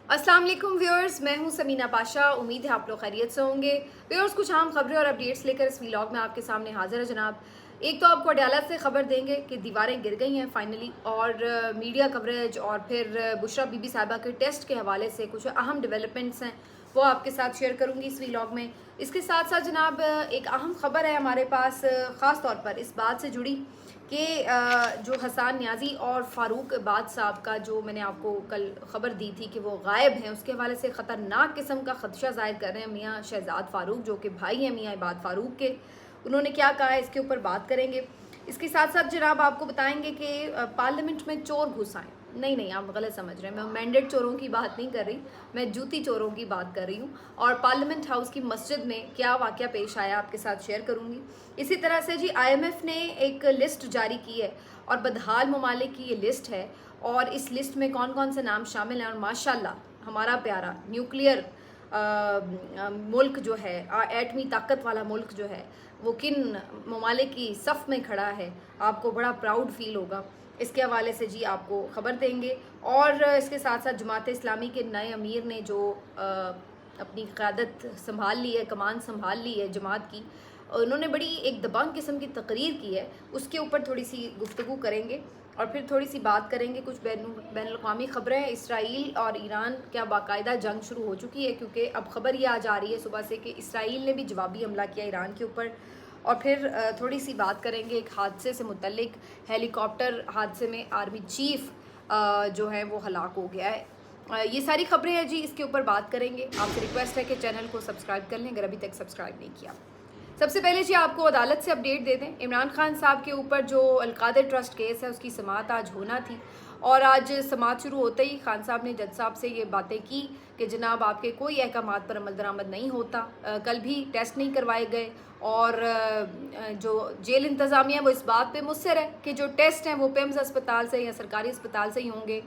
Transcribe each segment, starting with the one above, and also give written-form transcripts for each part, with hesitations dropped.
अस्सलाम वालेकुम व्यूअर्स, मैं हूं समीना पाशा। उम्मीद है आप लोग खैरियत से होंगे। व्यूअर्स, कुछ अहम खबरें और अपडेट्स लेकर इस व्लॉग में आपके सामने हाजिर है जनाब। एक तो आपको अडयाला से खबर देंगे कि दीवारें गिर गई हैं फाइनली, और मीडिया कवरेज और फिर बुशरा बीबी साहिबा के टेस्ट के हवाले से कुछ अहम डेवलपमेंट्स हैं, वो आपके साथ शेयर करूंगी इस व्लॉग में। इसके साथ साथ जनाब एक अहम खबर है हमारे पास, ख़ास तौर पर इस बात से जुड़ी कि जो हसन न्याजी और फ़ारूक इबाद साहब का जो मैंने आपको कल ख़बर दी थी कि वो गायब हैं, उसके हवाले से ख़तरनाक किस्म का ख़दशा ज़ाहिर कर रहे हैं मियाँ शहजाद फ़ारूक, जो कि भाई हैं मियाँ इबाद फ़ारूक के। उन्होंने क्या कहा है इसके ऊपर बात करेंगे। इसके साथ साथ जनाब आपको बताएंगे कि पार्लियामेंट में चोर घुस आए। नहीं, आप गलत समझ रहे हैं, मैं मैंडेट चोरों की बात नहीं कर रही, मैं जूती चोरों की बात कर रही हूँ। और पार्लियामेंट हाउस की मस्जिद में क्या वाक़या पेश आया आपके साथ शेयर करूँगी। इसी तरह से जी IMF ने एक लिस्ट जारी की है और बदहाल ममालिक की ये लिस्ट है, और इस लिस्ट में कौन कौन से नाम शामिल हैं। और माशाल्लाह हमारा प्यारा न्यूक्लियर मुल्क जो है, एटमी ताकत वाला मुल्क जो है, वो किन ममालिक की सफ़ में खड़ा है, आपको बड़ा प्राउड फील होगा। इसके हवाले से जी आपको ख़बर देंगे। और इसके साथ साथ जमात इस्लामी के नए अमीर ने जो अपनी क़यादत संभाल ली है, कमान संभाल ली है जमात की, उन्होंने बड़ी एक दबंग किस्म की तकरीर की है, उसके ऊपर थोड़ी सी गुफ्तगू करेंगे। और फिर थोड़ी सी बात करेंगे कुछ बैनुल-अक़वामी ख़बरें। इसराइल और ईरान क्या बाकायदा जंग शुरू हो चुकी है, क्योंकि अब ख़बर ये आ जा रही है सुबह से कि इसराइल ने भी जवाबी हमला किया ईरान के ऊपर। और फिर थोड़ी सी बात करेंगे एक हादसे से मुतल्लिक। हेलीकॉप्टर हादसे में आर्मी चीफ जो है वो हलाक हो गया है। ये सारी खबरें हैं जी, इसके ऊपर बात करेंगे। आपसे रिक्वेस्ट है कि चैनल को सब्सक्राइब कर लें अगर अभी तक सब्सक्राइब नहीं किया। सबसे पहले जी आपको अदालत से अपडेट दे दें। इमरान खान साहब के ऊपर जो अलकादिर ट्रस्ट केस है, उसकी समाअत आज होना थी, और आज समाअत शुरू होते ही खान साहब ने जज साहब से ये बातें की कि जनाब आपके कोई अहकामात पर अमल दरामद नहीं होता। कल भी टेस्ट नहीं करवाए गए, और जो जेल इंतज़ामिया वो इस बात पे मुस्सिर है कि जो टेस्ट हैं वो पेम्स अस्पताल से या सरकारी अस्पताल से ही होंगे।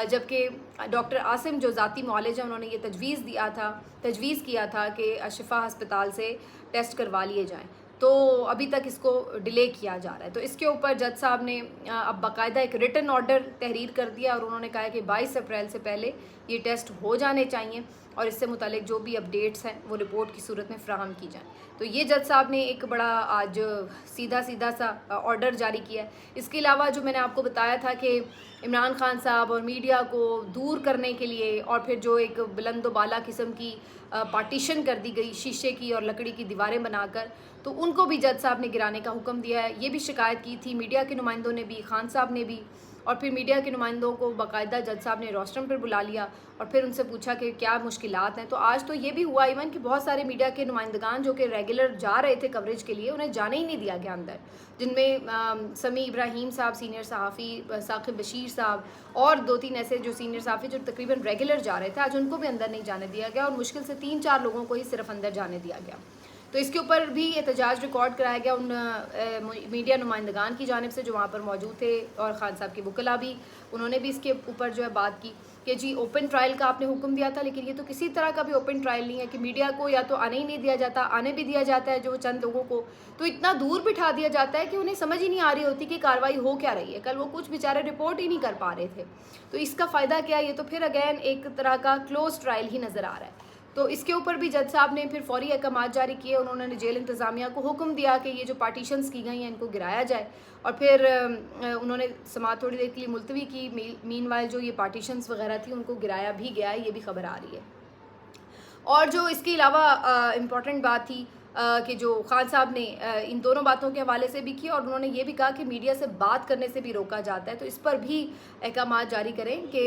जबकि डॉक्टर आसिम जो ज़ाती मुआलिज हैं, उन्होंने ये तजवीज़ किया था कि अशफा अस्पताल से टेस्ट करवा लिए जाएं, तो अभी तक इसको डिले किया जा रहा है। तो इसके ऊपर जज साहब ने अब बाकायदा एक रिटन ऑर्डर तहरीर कर दिया, और उन्होंने कहा कि 22 अप्रैल से पहले ये टेस्ट हो जाने चाहिए, और इससे मुतालिक जो भी अपडेट्स हैं वो रिपोर्ट की सूरत में फ़राहम की जाएँ। तो ये जज साहब ने एक बड़ा आज सीधा सा ऑर्डर जारी किया है। इसके अलावा जो मैंने आपको बताया था कि इमरान खान साहब और मीडिया को दूर करने के लिए, और फिर जो एक बुलंद बाला किस्म की पार्टीशन कर दी गई शीशे की और लकड़ी की दीवारें बनाकर, तो उनको भी जज साहब ने गिराने का हुक्म दिया है। ये भी शिकायत की थी मीडिया के नुमाइंदों ने भी, खान साहब ने भी। और फिर मीडिया के नुमाइंदों को बाकायदा जज साहब ने रोस्टरम पर बुला लिया और फिर उनसे पूछा कि क्या मुश्किलात हैं। तो आज तो ये भी हुआ इवन कि बहुत सारे मीडिया के नुमाइंदगान जो कि रेगुलर जा रहे थे कवरेज के लिए, उन्हें जाने ही नहीं दिया गया अंदर, जिनमें समी इब्राहिम साहब सीनियर सहाफ़ी, साकिब बशीर साहब, और 2-3 ऐसे जो सीनियर सहाफ़ी जो तकरीबन रेगुलर जा रहे थे, आज उनको भी अंदर नहीं जाने दिया गया, और मुश्किल से 3-4 लोगों को ही सिर्फ अंदर जाने दिया गया। तो इसके ऊपर भी एहतजाज रिकॉर्ड कराया गया उन मीडिया नुमाइंदगान की जानिब से जो वहाँ पर मौजूद थे, और खान साहब के वकला भी, उन्होंने भी इसके ऊपर जो है बात की कि जी ओपन ट्रायल का आपने हुक्म दिया था, लेकिन ये तो किसी तरह का भी ओपन ट्रायल नहीं है कि मीडिया को या तो आने ही नहीं दिया जाता, आने भी दिया जाता है जो चंद लोगों को तो इतना दूर बिठा दिया जाता है कि उन्हें समझ ही नहीं आ रही होती कि कार्रवाई हो क्या रही है। कल वो कुछ बेचारे रिपोर्ट ही नहीं कर पा रहे थे, तो इसका फ़ायदा क्या है? ये तो फिर अगैन एक तरह का क्लोज ट्रायल ही नज़र आ रहा है। तो इसके ऊपर भी जज साहब ने फिर फौरी अहकामात जारी किए। उन्होंने जेल इंतज़ामिया को हुक्म दिया कि ये जो पार्टीशंस की गई हैं इनको गिराया जाए, और फिर उन्होंने समाअत थोड़ी देर के लिए मुलतवी की। मीनवाइल जो ये पार्टीशंस वगैरह थी उनको गिराया भी गया है, ये भी खबर आ रही है। और जो इसके अलावा इम्पॉर्टेंट बात थी कि जो खान साहब ने इन दोनों बातों के हवाले से भी की, और उन्होंने ये भी कहा कि मीडिया से बात करने से भी रोका जाता है, तो इस पर भी अहकामात जारी करें कि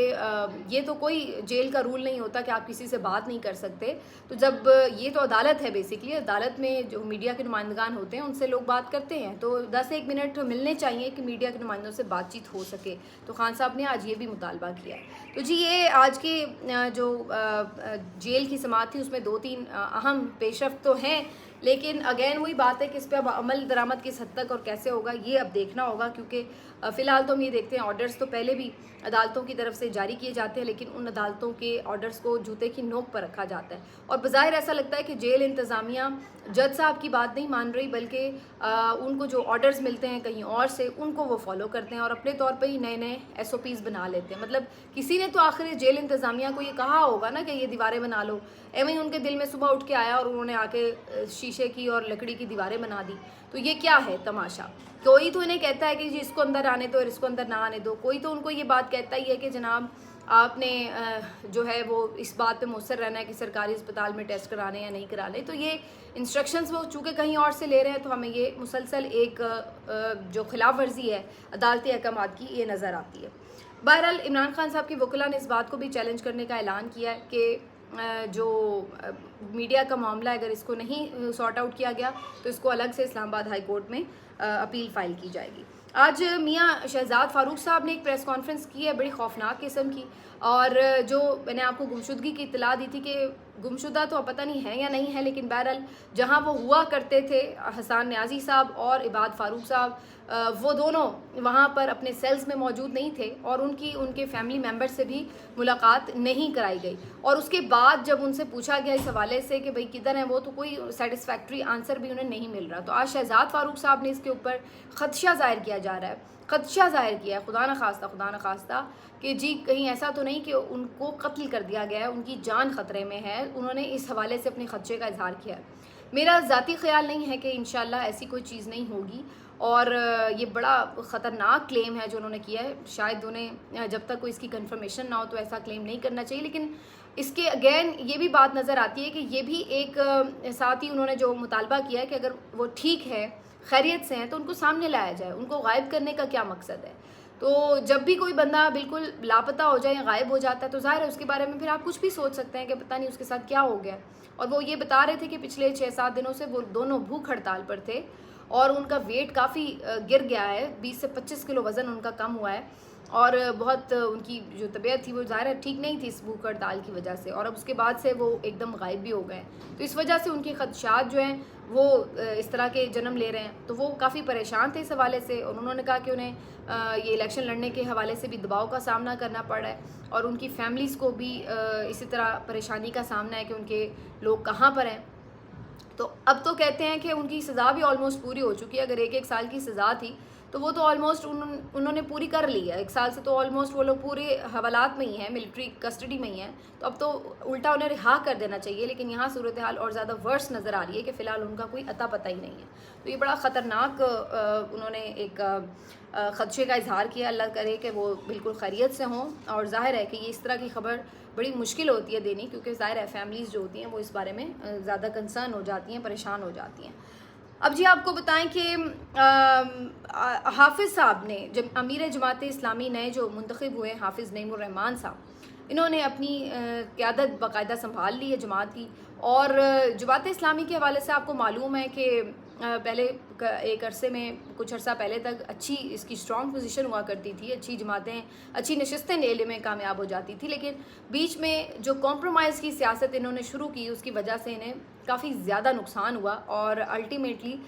ये तो कोई जेल का रूल नहीं होता कि आप किसी से बात नहीं कर सकते। तो जब ये तो अदालत है, बेसिकली अदालत में जो मीडिया के नुमाइंदगान होते हैं उनसे लोग बात करते हैं, तो 10-1 मिनट मिलने चाहिए कि मीडिया के नुमाइंदों से बातचीत हो सके। तो खान साहब ने आज ये भी मुतालबा किया। तो जी ये आज की जो जेल की समाअत थी उसमें 2-3 अहम पेशरफ्त तो हैं, लेकिन अगेन वही बात है कि इस पर अब अमल दरामद किस हद तक और कैसे होगा ये अब देखना होगा, क्योंकि फ़िलहाल तो हम ये देखते हैं ऑर्डर्स तो पहले भी अदालतों की तरफ से जारी किए जाते हैं, लेकिन उन अदालतों के ऑर्डर्स को जूते की नोक पर रखा जाता है और बज़ाहिर ऐसा लगता है कि जेल इंतज़ामिया जज साहब की बात नहीं मान रही, बल्कि उनको जो ऑर्डर्स मिलते हैं कहीं और से उनको वो फॉलो करते हैं और अपने तौर पर ही नए नए SOPs बना लेते हैं। मतलब किसी ने तो आखिर जेल इंतज़ामिया को ये कहा होगा ना कि ये दीवारें बना लो, एवं ही उनके दिल में सुबह उठ के आया और उन्होंने आके शीशे की और लकड़ी की दीवारें बना दी। तो ये क्या है तमाशा? कोई तो इन्हें कहता है कि जी इसको अंदर आने दो और इसको अंदर ना आने दो, कोई तो उनको ये बात कहता ही है कि जनाब आपने जो है वो इस बात पे मुसर रहना है कि सरकारी अस्पताल में टेस्ट कराने या नहीं कराने। तो ये इंस्ट्रक्शंस वो चूँकि कहीं और से ले रहे हैं, तो हमें ये मुसलसल एक जो खिलाफ वर्जी है अदालती अहकामात की ये नज़र आती है। बहरहाल इमरान खान साहब की वकला ने इस बात को भी चैलेंज करने का ऐलान किया है कि जो मीडिया का मामला है अगर इसको नहीं सॉर्ट आउट किया गया तो इसको अलग से इस्लामाबाद हाई कोर्ट में अपील फाइल की जाएगी। आज मियां शहजाद फारूक साहब ने एक प्रेस कॉन्फ्रेंस की है बड़ी खौफनाक किस्म की, और जो मैंने आपको गुमशुदगी की इत्तला दी थी कि गुमशुदा तो पता नहीं है या नहीं है, लेकिन बहरहाल जहां वो हुआ करते थे हसन न्याजी साहब और इबाद फारूक साहब, वो दोनों वहाँ पर अपने सेल्स में मौजूद नहीं थे और उनके फैमिली मेम्बर से भी मुलाकात नहीं कराई गई। और उसके बाद जब उनसे पूछा गया इस हवाले से कि भाई किधर हैं वो, तो कोई सेटिस्फैक्ट्री आंसर भी उन्हें नहीं मिल रहा। तो आज शहजाद फारूक साहब ने इसके ऊपर खदशा ज़ाहिर किया जा रहा है, खदशा ज़ाहिर किया है खुदा न खास्ता कि जी कहीं ऐसा तो नहीं कि उनको कत्ल कर दिया गया है, उनकी जान ख़तरे में है। उन्होंने इस हवाले से अपने खदशे का इजहार किया है। मेरा ज़ाती ख्याल नहीं है कि इंशाल्लाह ऐसी कोई चीज़ नहीं होगी, और ये बड़ा ख़तरनाक क्लेम है जो उन्होंने किया है। शायद उन्हें जब तक कोई इसकी कंफर्मेशन ना हो तो ऐसा क्लेम नहीं करना चाहिए, लेकिन इसके अगेन ये भी बात नज़र आती है कि ये भी एक साथ ही उन्होंने जो मुतालबा किया है कि अगर वो ठीक है खैरियत से हैं तो उनको सामने लाया जाए। उनको गायब करने का क्या मकसद है? तो जब भी कोई बंदा बिल्कुल लापता हो जाए या गायब हो जाता है तो ज़ाहिर है उसके बारे में फिर आप कुछ भी सोच सकते हैं कि पता नहीं उसके साथ क्या हो गया। और वो ये बता रहे थे कि पिछले 6-7 दिनों से वो दोनों भूख हड़ताल पर थे और उनका वेट काफ़ी गिर गया है, 20 से 25 किलो वज़न उनका कम हुआ है और बहुत उनकी जो तबीयत थी वो ज़ाहिर है ठीक नहीं थी इस भूख हड़ताल की वजह से, और अब उसके बाद से वो एकदम गायब भी हो गए। तो इस वजह से उनके खदशात जो हैं वो इस तरह के जन्म ले रहे हैं। तो वो काफ़ी परेशान थे इस हवाले से, और उन्होंने कहा कि उन्हें ये इलेक्शन लड़ने के हवाले से भी दबाव का सामना करना पड़ रहा है और उनकी फैमिलीज़ को भी इसी तरह परेशानी का सामना है कि उनके लोग कहाँ पर हैं। तो अब तो कहते हैं कि उनकी सज़ा भी ऑलमोस्ट पूरी हो चुकी है। अगर 1-1 साल की सज़ा थी तो वो तो ऑलमोस्ट उन्होंने पूरी कर ली है। 1 साल से तो ऑलमोस्ट वो लोग पूरे हवालात में ही हैं, मिलिट्री कस्टडी में ही हैं। तो अब तो उल्टा उन्हें रिहा कर देना चाहिए, लेकिन यहाँ सूरत हाल और ज़्यादा वर्स नज़र आ रही है कि फ़िलहाल उनका कोई अता पता ही नहीं है। तो ये बड़ा ख़तरनाक उन्होंने एक खदशे का इजहार किया। अल्लाह करे कि वो बिल्कुल खैरियत से हों, और ज़ाहिर है कि ये इस तरह की खबर बड़ी मुश्किल होती है देनी, क्योंकि ज़ाहिर है फैमिलीज़ जो होती हैं वो इस बारे में ज़्यादा कंसर्न हो जाती हैं, परेशान हो जाती हैं। अब जी आपको बताएं कि हाफिज़ साहब ने, जब अमीर जमात इस्लामी नए जो मुंतखब हुए हाफिज़ नईमुर रहमान साहब, इन्होंने अपनी क़यादत बाकायदा संभाल ली है जमात की। और जमात इस्लामी के हवाले से आपको मालूम है कि पहले एक अरसे में कुछ अर्सा पहले तक अच्छी इसकी स्ट्रॉन्ग पोजीशन हुआ करती थी, अच्छी जमातें अच्छी नशस्तें लेने में कामयाब हो जाती थी, लेकिन बीच में जो कॉम्प्रोमाइज़ की सियासत इन्होंने शुरू की उसकी वजह से इन्हें काफ़ी ज़्यादा नुकसान हुआ। और अल्टीमेटली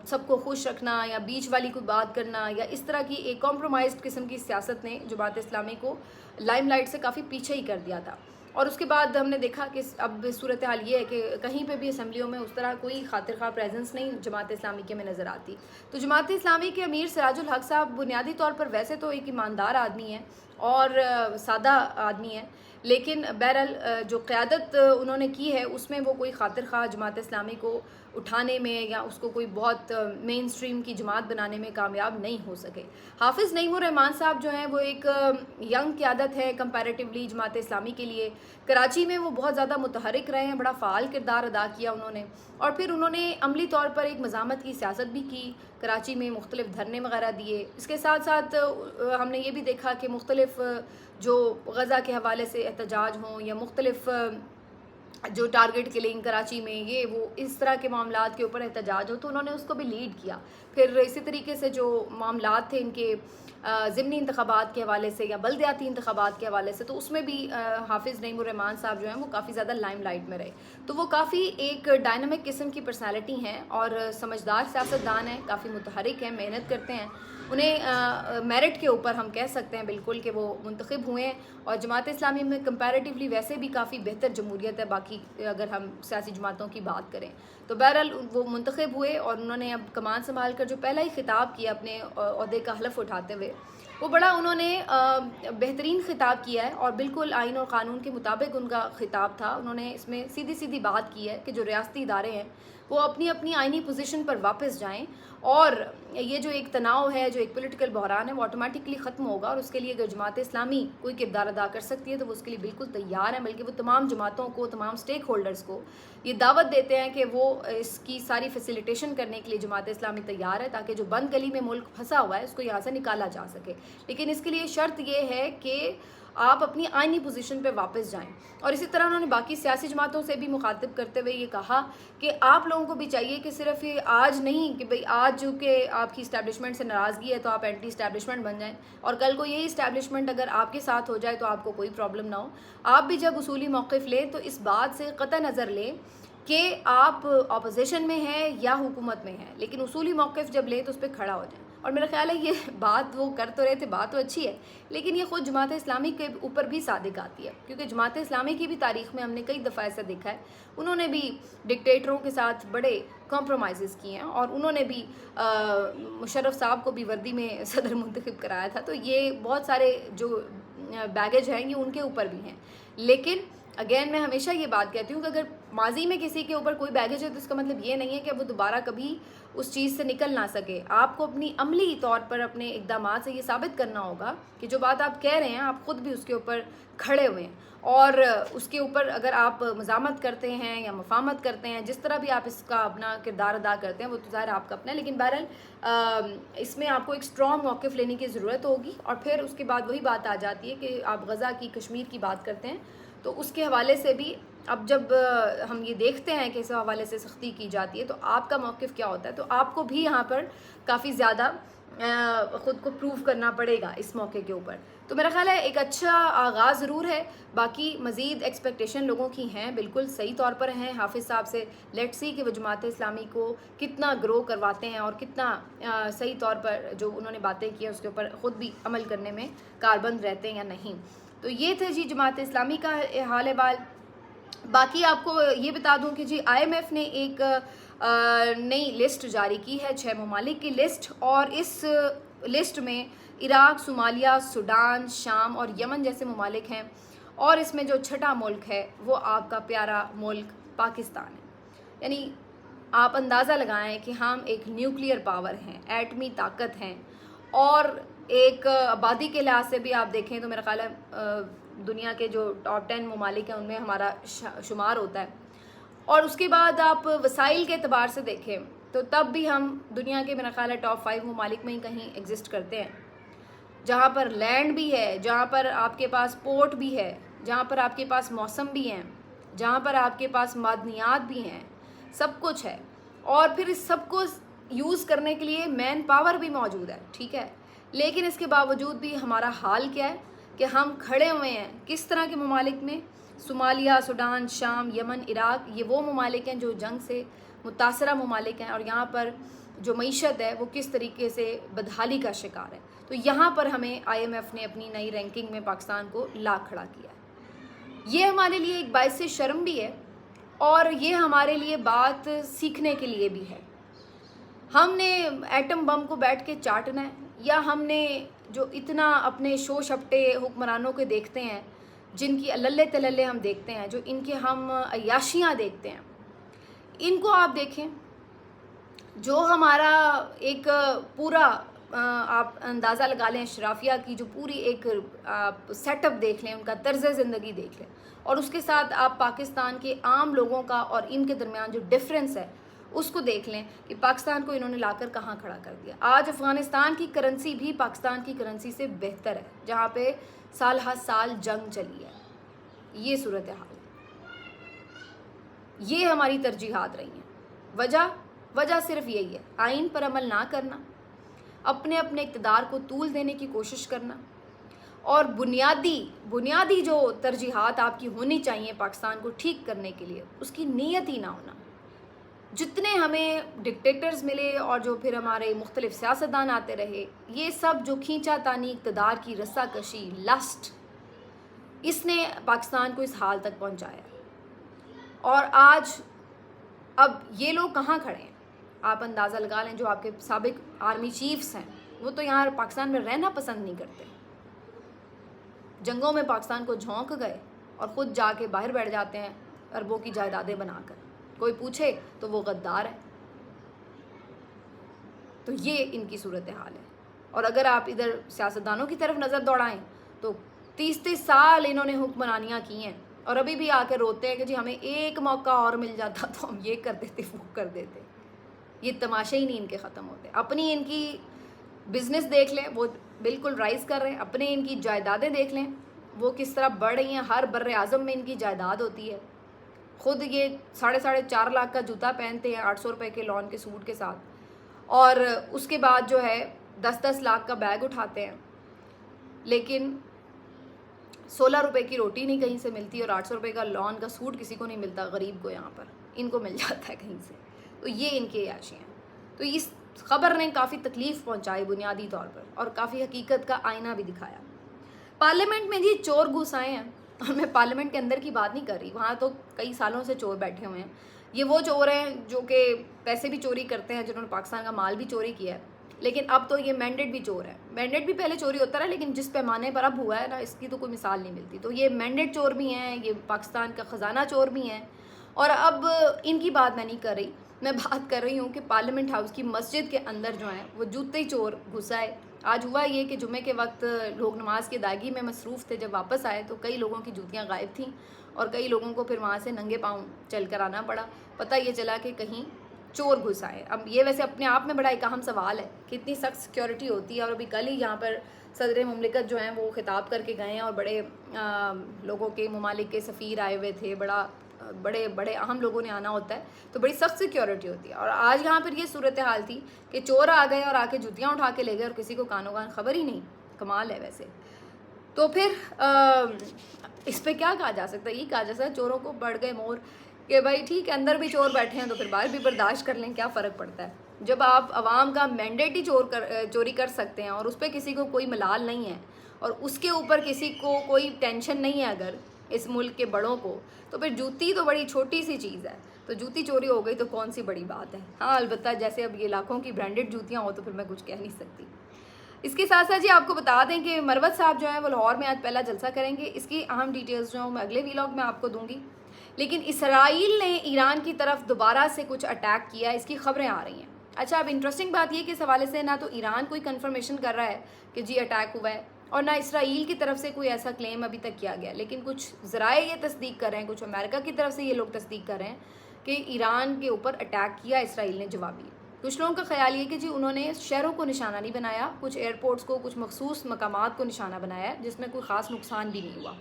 सबको खुश रखना या बीच वाली कोई बात करना या इस तरह की एक कॉम्प्रोमाइज़्ड किस्म की सियासत ने जमात इस्लामी को लाइमलाइट से काफ़ी पीछे ही कर दिया था। और उसके बाद हमने देखा कि अब सूरत हाल ये है कि कहीं पे भी असम्बलियों में उस तरह कोई खातिर खा प्रेजेंस नहीं जमात इस्लामी के में नज़र आती। तो जमात इस्लामी के अमीर सिराजुल हक साहब बुनियादी तौर पर वैसे तो एक ईमानदार आदमी है और सादा आदमी है, लेकिन बहरहाल जो क़यादत उन्होंने की है उसमें वो कोई खातिर खा जमात इस्लामी को उठाने में या उसको कोई बहुत मेन स्ट्रीम की जमात बनाने में कामयाब नहीं हो सके। हाफिज़ नईमुर रहमान साहब जो हैं वो एक यंग क़यादत है कंपैरेटिवली जमात इस्लामी के लिए। कराची में वो बहुत ज़्यादा मुतहरिक रहे हैं, बड़ा फ़ाल किरदार अदा किया उन्होंने, और फिर उन्होंने अमली तौर पर एक मज़ामत की सियासत भी की, कराची में मुख्तलिफ धरने वगैरह दिए। इसके साथ साथ हमने ये भी देखा कि मुख्तलिफ जो गज़ा के हवाले से एहतजाज हों या मुख्तलिफ जो टारगेट किलिंग कराची में ये वो इस तरह के मामलात के ऊपर एहतजाज हो तो उन्होंने उसको भी लीड किया। फिर इसी तरीके से जो मामलात थे इनके ज़िमनी इंतखाबात के हवाले से या बल्दियाती इंतखाबात के हवाले से, तो उसमें भी हाफिज़ नईमुर-रहमान साहब जो हैं वो काफ़ी ज़्यादा लाइमलाइट में रहे। तो वो काफ़ी एक डायनामिक किस्म की पर्सनैलिटी हैं और समझदार सियासतदान हैं, काफ़ी मुतहरिक हैं, मेहनत करते हैं। उन्हें मेरिट के ऊपर हम कह सकते हैं बिल्कुल कि वो मुंतखब हुए हैं, और जमात इस्लामी में कंपैरेटिवली वैसे भी काफ़ी बेहतर जमहूरियत है बाकी अगर हम सियासी जमातों की बात करें। तो बहरहाल वो मुंतखब हुए और उन्होंने अब कमान संभाल कर जो पहला ही खिताब किया अपने ओहदे का हलफ उठाते हुए, वो बड़ा उन्होंने बेहतरीन खिताब किया है और बिल्कुल आइन और क़ानून के मुताबिक उनका खिताब था। उन्होंने इसमें सीधी सीधी बात की है कि जो रियासती इदारे हैं वो अपनी अपनी आइनी पोजीशन पर वापस जाएं, और ये जो एक तनाव है, जो एक पॉलिटिकल बहरान है, वो ऑटोमेटिकली ख़त्म होगा। और उसके लिए अगर जमात इस्लामी कोई किरदार अदा कर सकती है तो वो उसके लिए बिल्कुल तैयार है, बल्कि वो तमाम जमातों को, तमाम स्टेक होल्डर्स को ये दावत देते हैं कि वो इसकी सारी फैसिलिटेशन करने के लिए जमात इस्लामी तैयार है, ताकि जो बंद गली में मुल्क फंसा हुआ है उसको यहाँ से निकाला जा सके। लेकिन इसके लिए शर्त ये है कि आप अपनी आइनी पोजीशन पे वापस जाएं। और इसी तरह उन्होंने बाकी सियासी जमातों से भी मुखातिब करते हुए ये कहा कि आप लोगों को भी चाहिए कि सिर्फ ये आज नहीं कि भाई आज जो कि आपकी इस्टेब्लिशमेंट से नाराज़गी है तो आप एंटी इस्टेब्लिशमेंट बन जाएं, और कल को यही इस्टेब्लिशमेंट अगर आपके साथ हो जाए तो आपको कोई प्रॉब्लम ना हो। आप भी जब उसूली मौक़िफ़ लें तो इस बात से क़तई नज़र लें कि आप अपोजिशन में हैं या हुकूमत में हैं, लेकिन उसूली मौक़िफ़ जब लें तो उस पर खड़ा हो जाए। और मेरा ख्याल है ये बात वो कर तो रहे थे, बात तो अच्छी है, लेकिन ये ख़ुद जमात इस्लामी के ऊपर भी सादिक आती है, क्योंकि जमात इस्लामी की भी तारीख़ में हमने कई दफ़ा ऐसा देखा है। उन्होंने भी डिक्टेटरों के साथ बड़े कॉम्प्रोमाइज़ किए हैं, और उन्होंने भी मुशर्रफ साहब को भी वर्दी में सदर मुंतखब कराया था। तो ये बहुत सारे जो बैगेज हैं ये उनके ऊपर भी हैं। लेकिन अगेन मैं हमेशा ये बात कहती हूँ कि अगर माजी में किसी के ऊपर कोई बैगेज है तो इसका मतलब ये नहीं है कि वो दोबारा कभी उस चीज़ से निकल ना सके। आपको अपनी अमली तौर पर अपने इक़दामात से ये साबित करना होगा कि जो बात आप कह रहे हैं आप ख़ुद भी उसके ऊपर खड़े हुए हैं, और उसके ऊपर अगर आप मज़ामत करते हैं या मफामत करते हैं, जिस तरह भी आप इसका अपना किरदार अदा करते हैं वो तो ज़ाहिर आपका अपना है, लेकिन बहरहाल इसमें आपको एक स्ट्रॉन्ग मौक़िफ़ लेने की ज़रूरत होगी। और फिर उसके बाद वही बात आ जाती है कि आप गज़ा की, कश्मीर की बात करते हैं, तो उसके हवाले से भी अब जब हम ये देखते हैं कि इस हवाले से सख्ती की जाती है तो आपका मौक़िफ़ क्या होता है, तो आपको भी यहाँ पर काफ़ी ज़्यादा ख़ुद को प्रूव करना पड़ेगा इस मौके के ऊपर। तो मेरा ख़्याल है एक अच्छा आगाज़ ज़रूर है, बाकी मज़ीद एक्सपेक्टेशन लोगों की हैं, बिल्कुल सही तौर पर हैं। हाफिज़ साहब से लेट्स सी कि वो जमात इस्लामी को कितना ग्रो करवाते हैं और कितना सही तौर पर जो उन्होंने बातें की हैं उसके ऊपर ख़ुद भी अमल करने में कारबंद रहते हैं या नहीं। तो ये थे जी जमात इस्लामी का हाल अहवाल। बाकी आपको ये बता दूं कि जी IMF ने एक नई लिस्ट जारी की है, 6 ममालिक की लिस्ट, और इस लिस्ट में इराक़, सोमालिया, सूडान, शाम और यमन जैसे ममालिक हैं, और इसमें जो छठा मुल्क है वो आपका प्यारा मुल्क पाकिस्तान है। यानी आप अंदाज़ा लगाएं कि हम एक न्यूक्लियर पावर हैं, एटमी ताकत हैं, और एक आबादी के लिहाज से भी आप देखें तो मेरा ख्याल है दुनिया के जो टॉप 10 ममालिक हैं उनमें हमारा शुमार होता है। और उसके बाद आप वसाइल के अतबार से देखें तो तब भी हम दुनिया के मेरा ख्याल है टॉप 5 ममालिक में ही कहीं एग्जिस्ट करते हैं, जहाँ पर लैंड भी है, जहाँ पर आपके पास पोर्ट भी है, जहाँ पर आपके पास मौसम भी हैं, जहाँ पर आपके पास मादनियात भी हैं, सब कुछ है। और फिर इस सब को यूज़ करने के लिए मैन पावर भी मौजूद है, ठीक है। लेकिन इसके बावजूद भी हमारा हाल क्या है कि हम खड़े हुए हैं किस तरह के ममालिक में? सोमालिया, सूडान, शाम, यमन, इराक़, ये वो ममालिक हैं जो जंग से मुतासरा ममालिक हैं, और यहाँ पर जो मईशत है वो किस तरीके से बदहाली का शिकार है। तो यहाँ पर हमें IMF ने अपनी नई रैंकिंग में पाकिस्तान को ला खड़ा किया है। ये हमारे लिए एक बाइस शर्म भी है, और ये हमारे लिए बात सीखने के लिए भी है। हमने एटम बम को बैठ के चाटना है, या हमने जो इतना अपने शो शपटे हुक्मरानों के देखते हैं, जिनकी अल्ले तल्ले हम देखते हैं, जो इनके हम अयाशियाँ देखते हैं, इनको आप देखें। जो हमारा एक पूरा आप अंदाज़ा लगा लें अशराफिया की जो पूरी एक आप सेटअप देख लें, उनका तर्ज़ ज़िंदगी देख लें, और उसके साथ आप पाकिस्तान के आम लोगों का और इनके दरमियान जो डिफरेंस है उसको देख लें कि पाकिस्तान को इन्होंने लाकर कहाँ खड़ा कर दिया। आज अफ़गानिस्तान की करेंसी भी पाकिस्तान की करेंसी से बेहतर है, जहाँ पे साल हर साल जंग चली है। ये सूरत हाल है, ये हमारी तरजीहात रही हैं। वजह वजह सिर्फ यही है, आइन पर अमल ना करना, अपने अपने इक़्तिदार को तूल देने की कोशिश करना, और बुनियादी जो तरजीहात आपकी होनी चाहिए पाकिस्तान को ठीक करने के लिए, उसकी नीयत ही ना होना। जितने हमें डिक्टेटर्स मिले और जो फिर हमारे मुख्तलिफ सियासतदान आते रहे, ये सब जो खींचा तानी, इक़्तिदार की रस्साकशी, लस्ट, इसने पाकिस्तान को इस हाल तक पहुंचाया। और आज अब ये लोग कहाँ खड़े हैं आप अंदाज़ा लगा लें। जो आपके साबिक आर्मी चीफ्स हैं वो तो यहाँ पाकिस्तान में रहना पसंद नहीं करते, जंगों में पाकिस्तान को झोंक गए और ख़ुद जाके बाहर बैठ जाते हैं अरबों की जायदादें बनाकर। कोई पूछे तो वो गद्दार है। तो ये इनकी सूरत हाल है। और अगर आप इधर सियासतदानों की तरफ नज़र दौड़ाएं तो 30 साल इन्होंने हुक्मरानियाँ की हैं और अभी भी आकर रोते हैं कि जी हमें एक मौका और मिल जाता तो हम ये कर देते, वो कर देते। ये तमाशे ही नहीं इनके ख़त्म होते। अपनी इनकी बिज़नेस देख लें, वो बिल्कुल राइज़ कर रहे हैं। अपने इनकी जायदादें देख लें, वो किस तरह बढ़ रही हैं। हर बर्रे आज़म में इनकी जायदाद होती है। ख़ुद ये 4.5 लाख का जूता पहनते हैं 800 रुपये के लॉन के सूट के साथ, और उसके बाद जो है 10-10 लाख का बैग उठाते हैं, लेकिन 16 रुपये की रोटी नहीं कहीं से मिलती और 800 रुपये का लॉन का सूट किसी को नहीं मिलता। गरीब को यहाँ पर इनको मिल जाता है कहीं से। तो ये इनके याशी हैं। तो इस खबर ने काफ़ी तकलीफ़ पहुँचाई बुनियादी तौर पर, और काफ़ी हकीकत का आईना भी दिखाया। पार्लियामेंट में जी चोर घुस आए हैं, और मैं पार्लियामेंट के अंदर की बात नहीं कर रही, वहाँ तो कई सालों से चोर बैठे हुए हैं। ये वो चोर हैं जो कि पैसे भी चोरी करते हैं, जिन्होंने पाकिस्तान का माल भी चोरी किया है, लेकिन अब तो ये मैंडेट भी चोर है। मैंडेट भी पहले चोरी होता रहा, लेकिन जिस पैमाने पर अब हुआ है ना, इसकी तो कोई मिसाल नहीं मिलती। तो ये मैंडेट चोर भी हैं, ये पाकिस्तान का ख़जाना चोर भी हैं। और अब इनकी बात मैं नहीं कर रही, मैं बात कर रही हूँ कि पार्लियामेंट हाउस की मस्जिद के अंदर जो है वो जूते ही चोर घुस आए। आज हुआ ये कि जुमे के वक्त लोग नमाज की अदायगी में मसरूफ़ थे। जब वापस आए तो कई लोगों की जूतियाँ गायब थीं और कई लोगों को फिर वहाँ से नंगे पाँव चल कर आना पड़ा। पता ये चला कि कहीं चोर घुस आए। अब ये वैसे अपने आप में बड़ा एक अहम सवाल है कि इतनी सख्त सिक्योरिटी होती है। और अभी कल ही यहाँ पर सदर मुमलिकत जो हैं वो ख़िताब करके गए हैं और बड़े लोगों के ममालिक के सफ़ीर आए हुए थे। बड़े अहम लोगों ने आना होता है, तो बड़ी सख्त सिक्योरिटी होती है। और आज यहाँ पर ये सूरत हाल थी कि चोर आ गए और आके जूतियाँ उठा के ले गए और किसी को कानो कान खबर ही नहीं। कमाल है वैसे। तो फिर इस पर क्या कहा जा सकता है? ये कहा जा सकता है चोरों को बढ़ गए मोर, कि भाई ठीक है अंदर भी चोर बैठे हैं तो फिर बाहर भी बर्दाश्त कर लें, क्या फ़र्क पड़ता है। जब आप आवाम का मैंडेट ही चोरी कर सकते हैं और उस पर किसी को कोई मलाल नहीं है और उसके ऊपर किसी को कोई टेंशन नहीं है अगर इस मुल्क के बड़ों को, तो फिर जूती तो बड़ी छोटी सी चीज़ है। तो जूती चोरी हो गई तो कौन सी बड़ी बात है। हाँ अलबत्ता जैसे अब ये लाखों की ब्रांडेड जूतियाँ हो तो फिर मैं कुछ कह नहीं सकती। इसके साथ साथ जी आपको बता दें कि मरवत साहब जो हैं वो लाहौर में आज पहला जलसा करेंगे। इसकी अहम डिटेल्स जो मैं अगले व्लॉग में आपको दूंगी। लेकिन इसराइल ने ईरान की तरफ दोबारा से कुछ अटैक किया, इसकी खबरें आ रही हैं। अच्छा, अब इंटरेस्टिंग बात ये कि इस हवाले से ना तो ईरान कोई कंफर्मेशन कर रहा है कि जी अटैक हुआ है, और ना इसराइल की तरफ से कोई ऐसा क्लेम अभी तक किया गया। लेकिन कुछ ज़राए ये तस्दीक कर रहे हैं, कुछ अमेरिका की तरफ से ये लोग तस्दीक कर रहे हैं कि ईरान के ऊपर अटैक किया इसराइल ने जवाबी। कुछ लोगों का ख्याल ये कि जी उन्होंने शहरों को निशाना नहीं बनाया, कुछ एयरपोर्ट्स को, कुछ मखसूस मकामात को निशाना बनाया जिसमें कोई ख़ास नुकसान भी नहीं हुआ।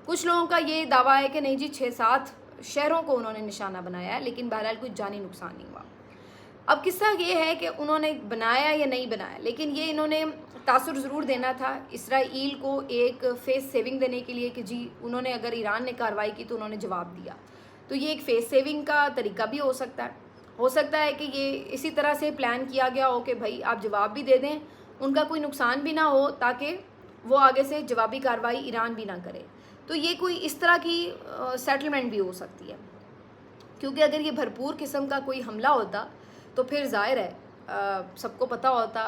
कुछ लोगों का ये दावा है कि नहीं जी 6-7 शहरों को उन्होंने निशाना बनाया है, लेकिन बहरहाल कोई जानी नुकसान नहीं हुआ। अब किस्सा ये है कि उन्होंने बनाया या नहीं बनाया, लेकिन ये इन्होंने तासुर ज़रूर देना था इसराइल को एक फेस सेविंग देने के लिए कि जी उन्होंने, अगर ईरान ने कार्रवाई की तो उन्होंने जवाब दिया। तो ये एक फेस सेविंग का तरीका भी हो सकता है कि ये इसी तरह से प्लान किया गया हो कि भाई आप जवाब भी दे दें, उनका कोई नुकसान भी ना हो, ताकि वो आगे से जवाबी कार्रवाई ईरान भी ना करे। तो ये कोई इस तरह की सेटलमेंट भी हो सकती है, क्योंकि अगर ये भरपूर किस्म का कोई हमला होता तो फिर ज़ाहिर है सबको पता होता,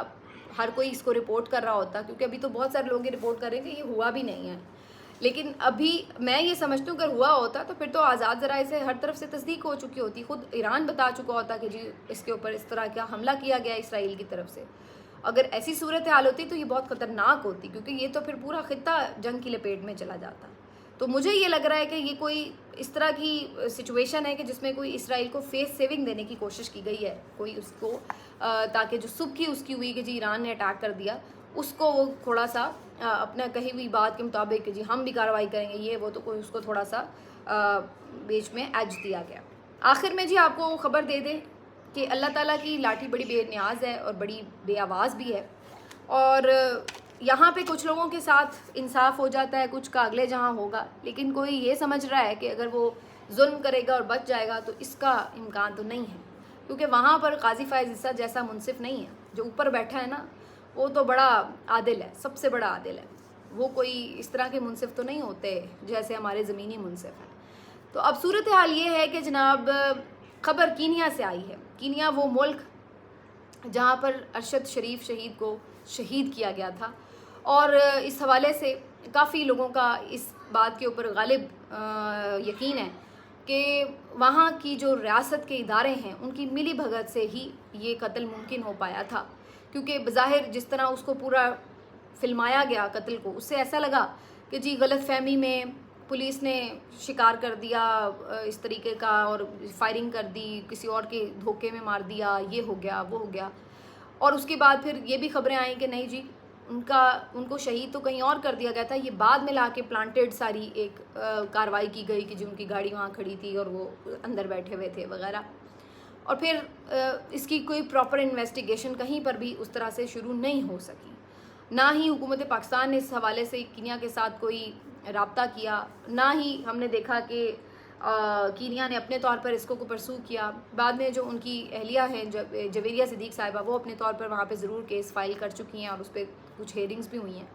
हर कोई इसको रिपोर्ट कर रहा होता, क्योंकि अभी तो बहुत सारे लोग ये रिपोर्ट कर रहे हैं कि ये हुआ भी नहीं है। लेकिन अभी मैं ये समझती हूँ अगर हुआ होता तो फिर तो आज़ाद ज़राए से हर तरफ से तस्दीक हो चुकी होती, ख़ुद ईरान बता चुका होता कि जी इसके ऊपर इस तरह का हमला किया गया इसराइल की तरफ से। अगर ऐसी सूरत हाल होती तो ये बहुत ख़तरनाक होती, क्योंकि ये तो फिर पूरा ख़ित्ता जंग की लपेट में चला जाता। तो मुझे ये लग रहा है कि ये कोई इस तरह की सिचुएशन है कि जिसमें कोई इसराइल को फेस सेविंग देने की कोशिश की गई है, कोई उसको ताकि जो सुबह उसकी हुई कि जी ईरान ने अटैक कर दिया, उसको वो थोड़ा सा अपना कही हुई बात के मुताबिक कि जी हम भी कार्रवाई करेंगे ये वो, तो कोई उसको थोड़ा सा बीच में एज दिया गया। आखिर में जी आपको खबर दे दें कि अल्लाह ताला की लाठी बड़ी बेनियाज है और बड़ी बेआवाज़ भी है। और यहाँ पे कुछ लोगों के साथ इंसाफ हो जाता है, कुछ का अगले जहाँ होगा, लेकिन कोई ये समझ रहा है कि अगर वो जुल्म करेगा और बच जाएगा तो इसका इम्कान तो नहीं है, क्योंकि वहाँ पर काजी फ़ाइज़ इस्सा जैसा मुनसिफ नहीं है। जो ऊपर बैठा है ना, वो तो बड़ा आदिल है, सबसे बड़ा आदिल है। वो कोई इस तरह के मुनसिफ तो नहीं होते जैसे हमारे ज़मीनी मुनसिफ हैं। तो अब सूरत हाल ये है कि जनाब, ख़बर कीनिया से आई है। कीनिया वो मुल्क जहाँ पर अरशद शरीफ शहीद को शहीद किया गया था, और इस हवाले से काफ़ी लोगों का इस बात के ऊपर गालिब यकीन है कि वहाँ की जो रियासत के इदारे हैं उनकी मिली भगत से ही ये कत्ल मुमकिन हो पाया था। क्योंकि बज़ाहिर जिस तरह उसको पूरा फिल्माया गया कत्ल को, उससे ऐसा लगा कि जी गलत फहमी में पुलिस ने शिकार कर दिया इस तरीके का, और फायरिंग कर दी, किसी और के धोखे में मार दिया, ये हो गया वो हो गया। और उसके बाद फिर ये भी खबरें आई कि नहीं जी, उनको शहीद तो कहीं और कर दिया गया था। ये बाद में लाके प्लांटेड सारी एक कार्रवाई की गई कि जो उनकी गाड़ी वहाँ खड़ी थी और वो अंदर बैठे हुए थे वगैरह। और फिर इसकी कोई प्रॉपर इन्वेस्टिगेशन कहीं पर भी उस तरह से शुरू नहीं हो सकी। ना ही हुकूमत पाकिस्तान ने इस हवाले से कीनिया के साथ कोई रब्ता किया, ना ही हमने देखा कि कीनिया ने अपने तौर पर इसको परसू किया। बाद में जो उनकी अहलिया हैं जवेरिया सिद्दीक साहिबा, वो अपने तौर पर वहाँ पे ज़रूर केस फाइल कर चुकी हैं और उस पर कुछ हेयरिंग्स भी हुई हैं।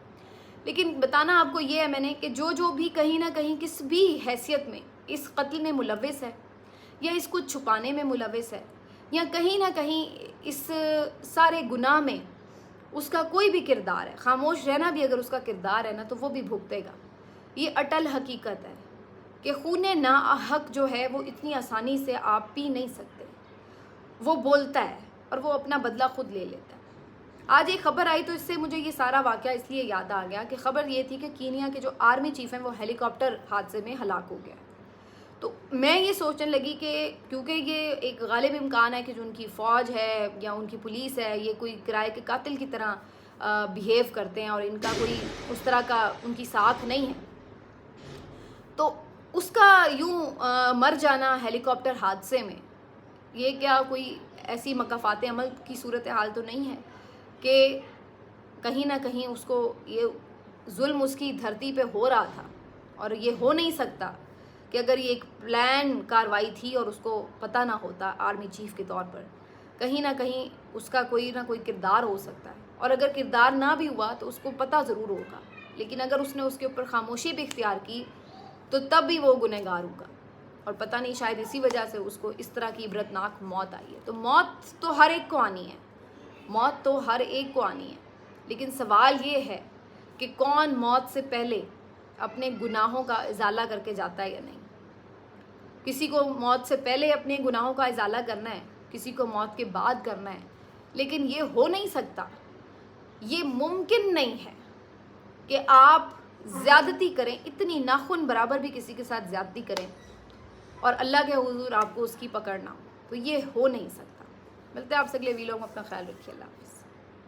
लेकिन बताना आपको ये है मैंने कि जो भी कहीं ना कहीं किस भी हैसियत में इस कत्ल में मुलव्विस है, या इसको छुपाने में मुलव्विस है, या कहीं ना कहीं इस सारे गुनाह में उसका कोई भी किरदार है, खामोश रहना भी अगर उसका किरदार है ना, तो वो भी भुगतेगा। ये अटल हकीकत है कि खून नाहक जो है वो इतनी आसानी से आप पी नहीं सकते। वो बोलता है और वो अपना बदला खुद ले लेता है। आज एक खबर आई तो इससे मुझे ये सारा वाक़या इसलिए याद आ गया कि खबर ये थी कि कीनिया के जो आर्मी चीफ हैं वो हेलीकॉप्टर हादसे में हलाक हो गया। तो मैं ये सोचने लगी कि क्योंकि ये एक गालिब इम्कान है कि जो उनकी फ़ौज है या उनकी पुलिस है, ये कोई किराए के कातिल की तरह बिहेव करते हैं और इनका कोई उस तरह का उनकी साख नहीं है, तो उसका यूं मर जाना हेलीकॉप्टर हादसे में, ये क्या कोई ऐसी मकाफ़ात अमल की सूरत हाल तो नहीं है कि कहीं ना कहीं उसको ये जुल्म उसकी धरती पे हो रहा था। और ये हो नहीं सकता कि अगर ये एक प्लान कार्रवाई थी और उसको पता ना होता आर्मी चीफ के तौर पर, कहीं ना कहीं उसका कोई ना कोई किरदार हो सकता है। और अगर किरदार ना भी हुआ तो उसको पता ज़रूर होगा, लेकिन अगर उसने उसके ऊपर खामोशी भी इख्तियार की तो तब भी वो गुनहगार होगा। और पता नहीं शायद इसी वजह से उसको इस तरह की इबरतनाक मौत आई है। तो मौत तो हर एक को आनी है, मौत तो हर एक को आनी है, लेकिन सवाल ये है कि कौन मौत से पहले अपने गुनाहों का इजाला करके जाता है या नहीं। किसी को मौत से पहले अपने गुनाहों का इजाला करना है, किसी को मौत के बाद करना है, लेकिन ये हो नहीं सकता, ये मुमकिन नहीं है कि आप ज़्यादती करें, इतनी नाखून बराबर भी किसी के साथ ज़्यादती करें और अल्लाह के हुजूर आपको उसकी पकड़ ना हो। तो ये हो नहीं सकता। मिलते हैं आपसे अगले वीडियो में, अपना ख्याल रखिए। अल्लाह हाफ़िज़।